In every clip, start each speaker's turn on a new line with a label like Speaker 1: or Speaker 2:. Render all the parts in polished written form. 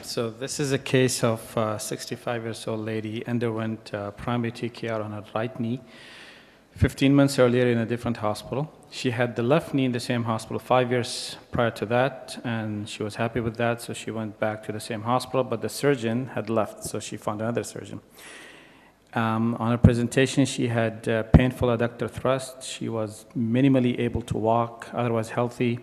Speaker 1: So this is a case of a 65 years old lady underwent primary TKR on her right knee 15 months earlier in a different hospital. She had the left knee in the same hospital 5 years prior to that, and she was happy with that, so she went back to the same hospital, but the surgeon had left, so she found another surgeon. On her presentation, she had painful adductor thrust. She was minimally able to walk, otherwise healthy.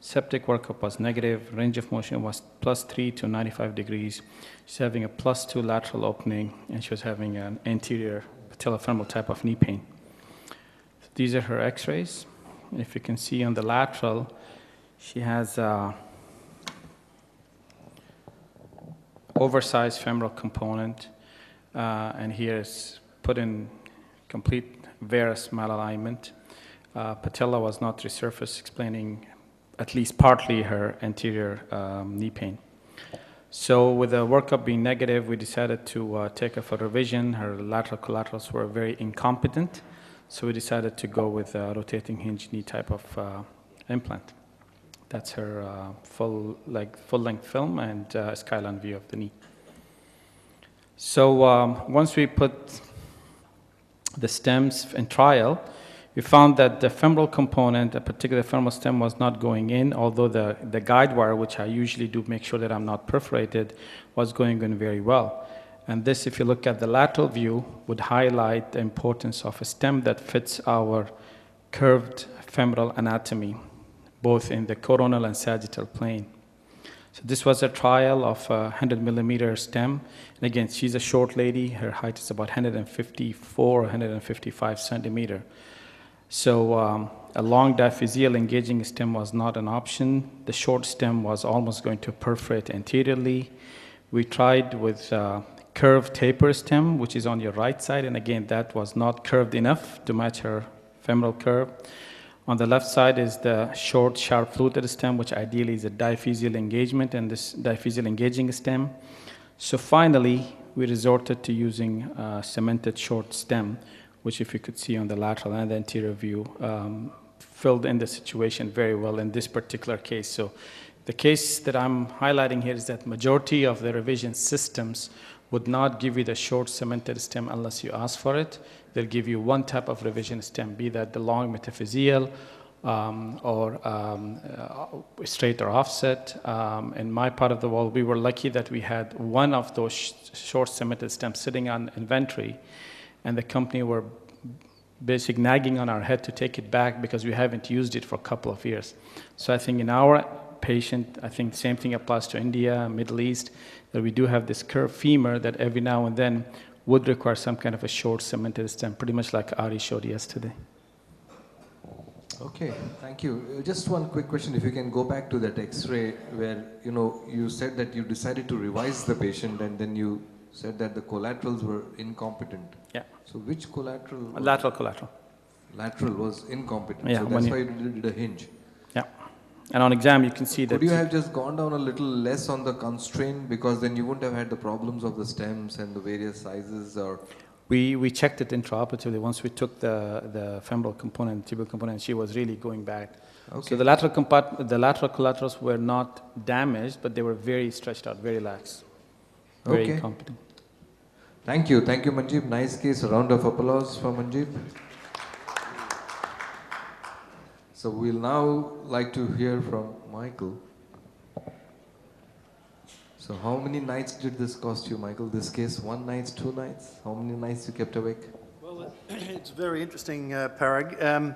Speaker 1: Septic workup was negative. Range of motion was +3 to 95 degrees. She's having a +2 lateral opening, and she was having an anterior patellofemoral type of knee pain. So these are her x-rays. If you can see on the lateral, she has oversized femoral component, and here is put in complete varus malalignment. Patella was not resurfaced, explaining at least partly her anterior knee pain. So with the workup being negative, we decided to take her for revision. Her lateral collaterals were very incompetent, so we decided to go with a rotating hinge knee type of implant. That's her full-length film and skyline view of the knee. So once we put the stems in trial, we found that the femoral component, a particular femoral stem, was not going in, although the guide wire, which I usually do make sure that I'm not perforated, was going in very well. And this, if you look at the lateral view, would highlight the importance of a stem that fits our curved femoral anatomy, both in the coronal and sagittal plane. So this was a trial of a 100 millimeter stem. And again, she's a short lady. Her height is about 154, 155 centimeter. So a long diaphyseal engaging stem was not an option. The short stem was almost going to perforate anteriorly. We tried with curved taper stem, which is on your right side, and again, that was not curved enough to match her femoral curve. On the left side is the short, sharp fluted stem, which ideally is a diaphyseal engagement, and this diaphyseal engaging stem. So finally, we resorted to using a cemented short stem, which, if you could see on the lateral and the anterior view, filled in the situation very well in this particular case. So the case that I'm highlighting here is that majority of the revision systems would not give you the short cemented stem unless you ask for it. They'll give you one type of revision stem, be that the long metaphyseal or straight or offset. In my part of the world, we were lucky that we had one of those short cemented stems sitting on inventory, and the company were basically nagging on our head to take it back because we haven't used it for a couple of years. So I think in our patient, I think the same thing applies to India, Middle East, that we do have this curved femur that every now and then would require some kind of a short cemented stem, pretty much like Ari showed yesterday.
Speaker 2: Okay, thank you. Just one quick question, if you can go back to that X-ray where, you said that you decided to revise the patient and then you said that the collaterals were incompetent.
Speaker 1: Yeah.
Speaker 2: So which collateral?
Speaker 1: Lateral collateral.
Speaker 2: Lateral was incompetent.
Speaker 1: Yeah,
Speaker 2: so that's why you did a hinge.
Speaker 1: Yeah. And on exam, you can see that.
Speaker 2: Could you have just gone down a little less on the constraint, because then you wouldn't have had the problems of the stems and the various sizes? Or
Speaker 1: we checked it intraoperatively. Once we took the femoral component, tibial component, she was really going back. Okay. So the lateral collaterals were not damaged, but they were very stretched out, very lax, very incompetent.
Speaker 2: Thank you, Manjeeb. Nice case. A round of applause for Manjeeb. So we'll now like to hear from Michael. So how many nights did this cost you, Michael? This case, 1 night, 2 nights? How many nights you kept awake?
Speaker 3: Well, it's very interesting, Parag.